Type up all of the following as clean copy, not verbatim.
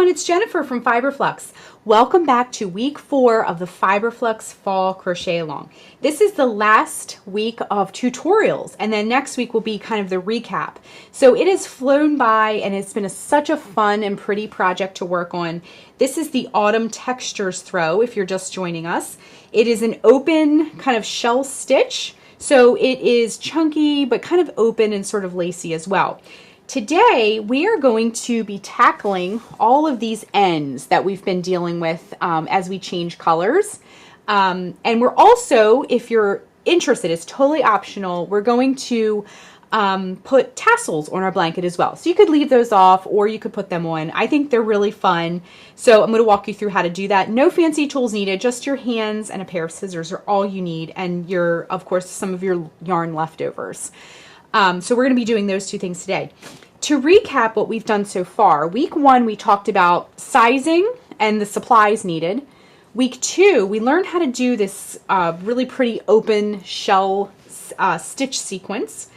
everyone, it's Jennifer from Flux. Welcome back to week 4 of the Flux Fall Crochet Along. This is the last week of tutorials, and then next week will be kind of the recap. So it has flown by, and it's been such a fun and pretty project to work on. This is the Autumn Textures throw, if you're just joining us. It is an open kind of shell stitch, so it is chunky, but kind of open and sort of lacy as well. Today, we are going to be tackling all of these ends that we've been dealing with as we change colors. And we're also, if you're interested, it's totally optional, we're going to put tassels on our blanket as well. So you could leave those off or you could put them on. I think they're really fun. So I'm going to walk you through how to do that. No fancy tools needed, just your hands and a pair of scissors are all you need, and of course, some of your yarn leftovers. So we're going to be doing those two things today. To recap what we've done so far, week 1 we talked about sizing and the supplies needed. Week 2 we learned how to do this really pretty open shell stitch sequence.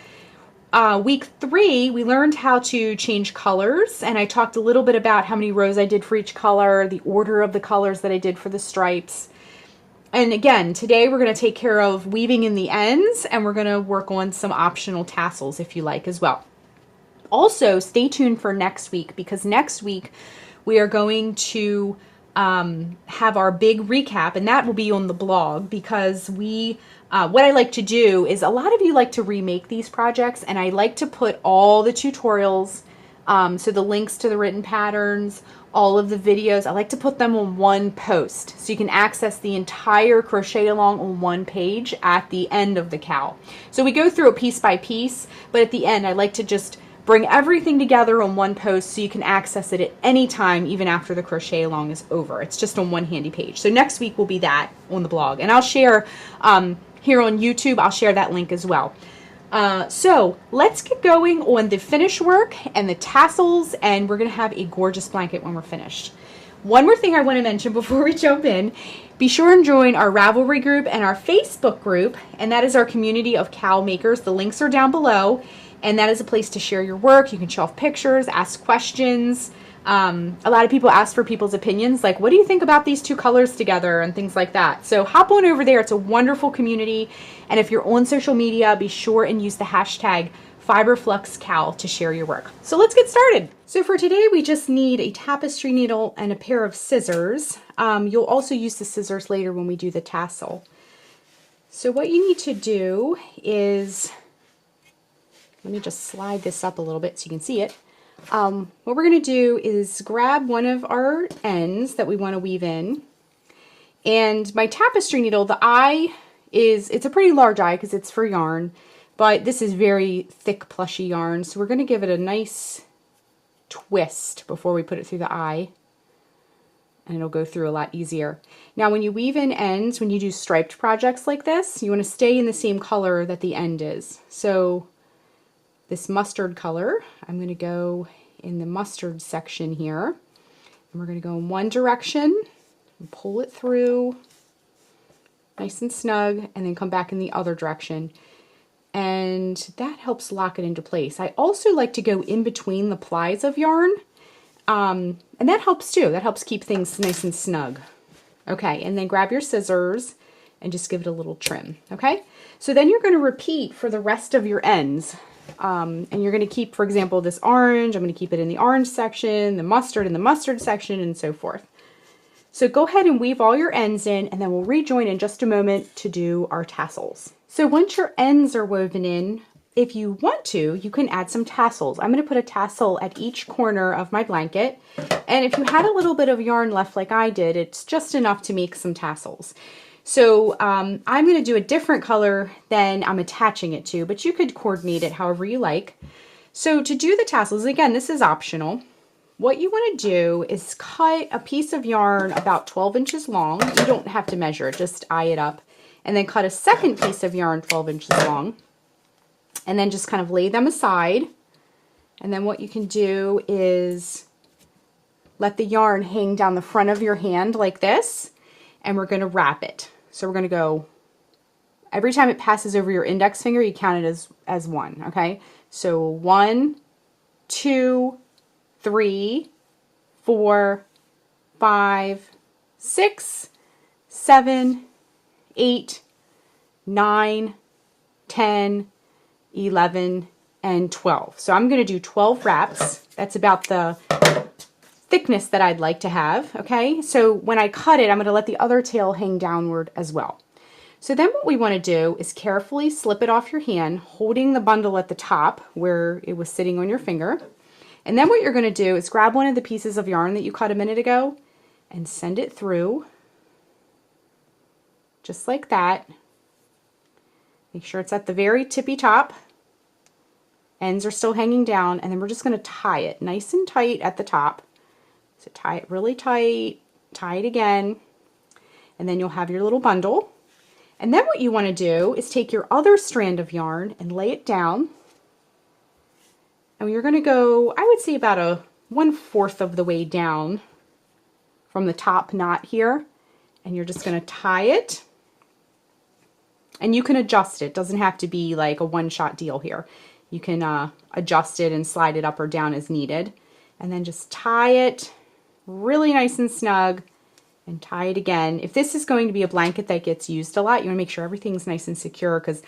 Week 3 we learned how to change colors, and I talked a little bit about how many rows I did for each color, the order of the colors that I did for the stripes. And again, today we're going to take care of weaving in the ends, and we're going to work on some optional tassels if you like as well. Also, stay tuned for next week, because next week we are going to have our big recap, and that will be on the blog, because what I like to do is, a lot of you like to remake these projects, and I like to put all the tutorials, so the links to the written patterns, all of the videos, I like to put them on one post so you can access the entire crochet along on one page at the end of the cowl. So we go through it piece by piece, but at the end I like to just bring everything together on one post so you can access it at any time, even after the crochet along is over. It's just on one handy page. So next week will be that on the blog, and I'll share here on YouTube, I'll share that link as well. So let's get going on the finish work and the tassels, and we're going to have a gorgeous blanket when we're finished. One more thing I want to mention before we jump in, be sure and join our Ravelry group and our Facebook group, and that is our community of cowl makers. The links are down below, and that is a place to share your work. You can show off pictures, ask questions. A lot of people ask for people's opinions, like, what do you think about these two colors together, and things like that. So hop on over there. It's a wonderful community. And if you're on social media, be sure and use the hashtag FiberFluxCowl to share your work. So let's get started. So for today, we just need a tapestry needle and a pair of scissors. You'll also use the scissors later when we do the tassel. So what you need to do is, let me just slide this up a little bit so you can see it. What we're going to do is grab one of our ends that we want to weave in, and my tapestry needle, the eye it's a pretty large eye because it's for yarn, but this is very thick plushy yarn, so we're going to give it a nice twist before we put it through the eye, and it'll go through a lot easier. Now when you weave in ends, when you do striped projects like this, you want to stay in the same color that the end is. So this mustard color, I'm going to go in the mustard section here, and we're going to go in one direction and pull it through nice and snug, and then come back in the other direction, and that helps lock it into place. I also like to go in between the plies of yarn, and that helps too. That helps keep things nice and snug. Okay, and then grab your scissors and just give it a little trim. Okay, so then you're going to repeat for the rest of your ends. And you're going to keep, for example, this orange, I'm going to keep it in the orange section, the mustard in the mustard section, and so forth. So go ahead and weave all your ends in, and then we'll rejoin in just a moment to do our tassels. So once your ends are woven in, if you want to, you can add some tassels. I'm going to put a tassel at each corner of my blanket, and if you had a little bit of yarn left like I did, it's just enough to make some tassels. So I'm going to do a different color than I'm attaching it to, but you could coordinate it however you like. So to do the tassels, again, this is optional. What you want to do is cut a piece of yarn about 12 inches long. You don't have to measure it, just eye it up. And then cut a second piece of yarn 12 inches long. And then just kind of lay them aside. And then what you can do is let the yarn hang down the front of your hand like this. And we're going to wrap it. So we're going to go, every time it passes over your index finger, you count it as one, okay? So 1, 2, 3, 4, 5, 6, 7, 8, 9, 10, 11, and 12. So I'm going to do 12 wraps. That's about the thickness that I'd like to have. Okay, so when I cut it, I'm going to let the other tail hang downward as well. So then what we want to do is carefully slip it off your hand, holding the bundle at the top where it was sitting on your finger. And then what you're going to do is grab one of the pieces of yarn that you cut a minute ago and send it through just like that. Make sure it's at the very tippy top. Ends are still hanging down, and then we're just going to tie it nice and tight at the top. So tie it really tight, tie it again, and then you'll have your little bundle. And then what you want to do is take your other strand of yarn and lay it down. And you're going to go, I would say about a 1/4 of the way down from the top knot here. And you're just going to tie it. And you can adjust it. It doesn't have to be like a one-shot deal here. You can adjust it and slide it up or down as needed. And then just tie it really nice and snug and tie it again. If this is going to be a blanket that gets used a lot, you want to make sure everything's nice and secure, because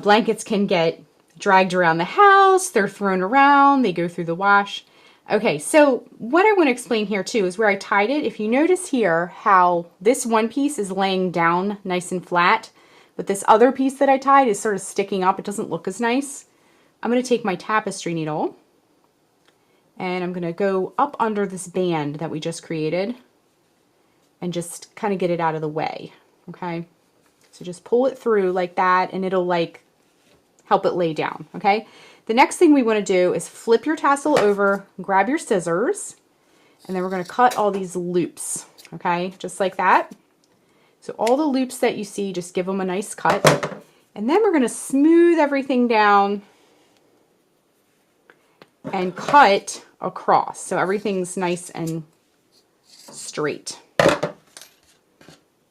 blankets can get dragged around the house, they're thrown around, they go through the wash. Okay, so what I want to explain here too is where I tied it. If you notice here how this one piece is laying down nice and flat, but this other piece that I tied is sort of sticking up, it doesn't look as nice. I'm going to take my tapestry needle and I'm going to go up under this band that we just created and just kind of get it out of the way. Okay, so just pull it through like that and it'll like help it lay down. Okay, the next thing we want to do is flip your tassel over, grab your scissors, and then we're going to cut all these loops. Okay, just like that. So all the loops that you see, just give them a nice cut. And then we're going to smooth everything down and cut across so everything's nice and straight.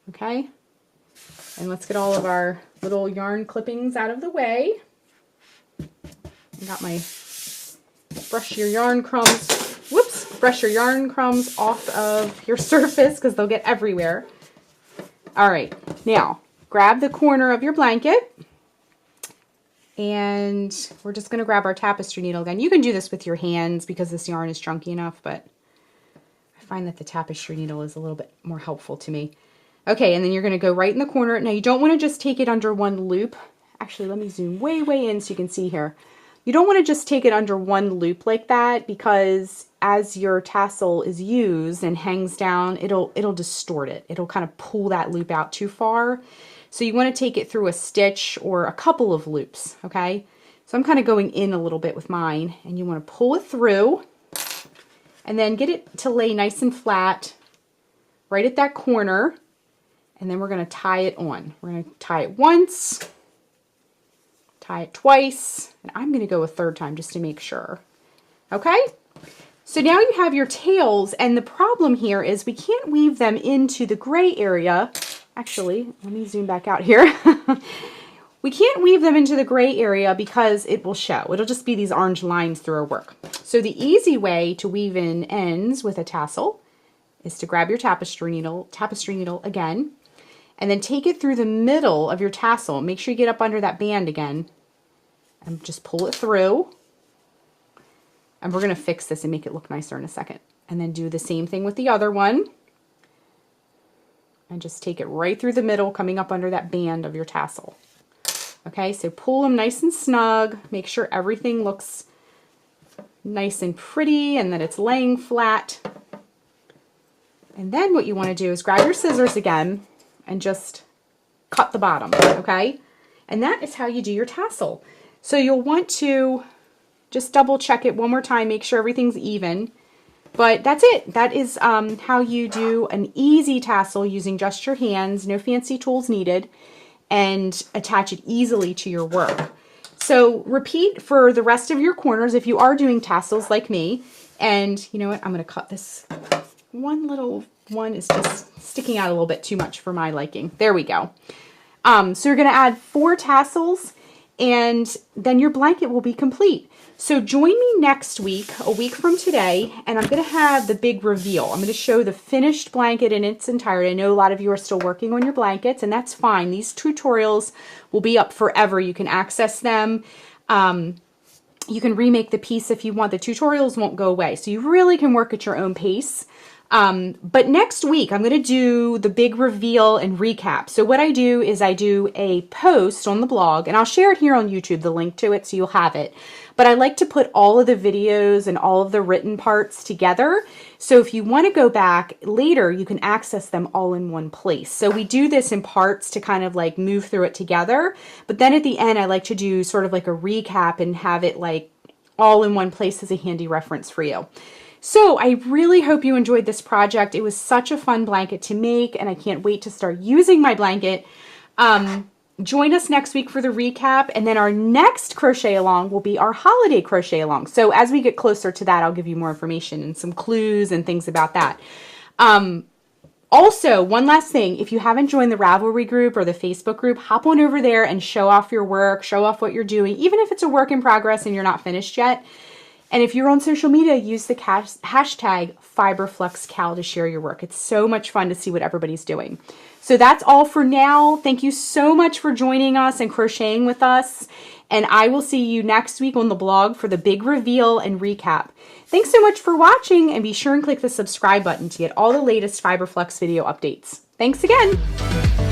Okay, and let's get all of our little yarn clippings out of the way. I got my brush your yarn crumbs, brush your yarn crumbs off of your surface because they'll get everywhere. All right, now grab the corner of your blanket and we're just going to grab our tapestry needle again. You can do this with your hands because this yarn is chunky enough, but I find that the tapestry needle is a little bit more helpful to me. Okay, and then you're going to go right in the corner. Now you don't want to just take it under one loop. Actually, let me zoom way, way in so you can see here. You don't want to just take it under one loop like that, because as your tassel is used and hangs down, it'll distort it. It'll kind of pull that loop out too far. So you want to take it through a stitch or a couple of loops, okay? So I'm kind of going in a little bit with mine, and you want to pull it through and then get it to lay nice and flat right at that corner, and then we're going to tie it on. We're going to tie it once, tie it twice, and I'm going to go a third time just to make sure. Okay? So now you have your tails, and the problem here is we can't weave them into the gray area. Actually, let me zoom back out here. We can't weave them into the gray area because it will show. It'll just be these orange lines through our work. So the easy way to weave in ends with a tassel is to grab your tapestry needle again, and then take it through the middle of your tassel. Make sure you get up under that band again and just pull it through. And we're going to fix this and make it look nicer in a second. And then do the same thing with the other one. And just take it right through the middle, coming up under that band of your tassel. Okay, so pull them nice and snug. Make sure everything looks nice and pretty and that it's laying flat. And then what you want to do is grab your scissors again and just cut the bottom, okay? And that is how you do your tassel. So you'll want to just double check it one more time, make sure everything's even. But that's it. That is how you do an easy tassel using just your hands, no fancy tools needed, and attach it easily to your work. So repeat for the rest of your corners if you are doing tassels like me. And you know what? I'm going to cut this. One little one is just sticking out a little bit too much for my liking. There we go. So you're going to add 4 tassels. and then your blanket will be complete. So join me next week, a week from today, and I'm going to have the big reveal. I'm going to show the finished blanket in its entirety. I know a lot of you are still working on your blankets, and that's fine. These tutorials will be up forever. You can access them. You can remake the piece if you want. The tutorials won't go away. So you really can work at your own pace. But next week, I'm going to do the big reveal and recap. So what I do is I do a post on the blog, and I'll share it here on YouTube, the link to it, so you'll have it. But I like to put all of the videos and all of the written parts together. So if you want to go back later, you can access them all in one place. So we do this in parts to kind of like move through it together. But then at the end, I like to do sort of like a recap and have it like all in one place as a handy reference for you. So I really hope you enjoyed this project. It was such a fun blanket to make, and I can't wait to start using my blanket. Join us next week for the recap, and then our next crochet along will be our holiday crochet along. So as we get closer to that, I'll give you more information and some clues and things about that. Also, one last thing, if you haven't joined the Ravelry group or the Facebook group, hop on over there and show off your work, show off what you're doing, even if it's a work in progress and you're not finished yet. And if you're on social media, use the hashtag FiberFluxCal to share your work. It's so much fun to see what everybody's doing. So that's all for now. Thank you so much for joining us and crocheting with us. And I will see you next week on the blog for the big reveal and recap. Thanks so much for watching, and be sure and click the subscribe button to get all the latest FiberFlux video updates. Thanks again.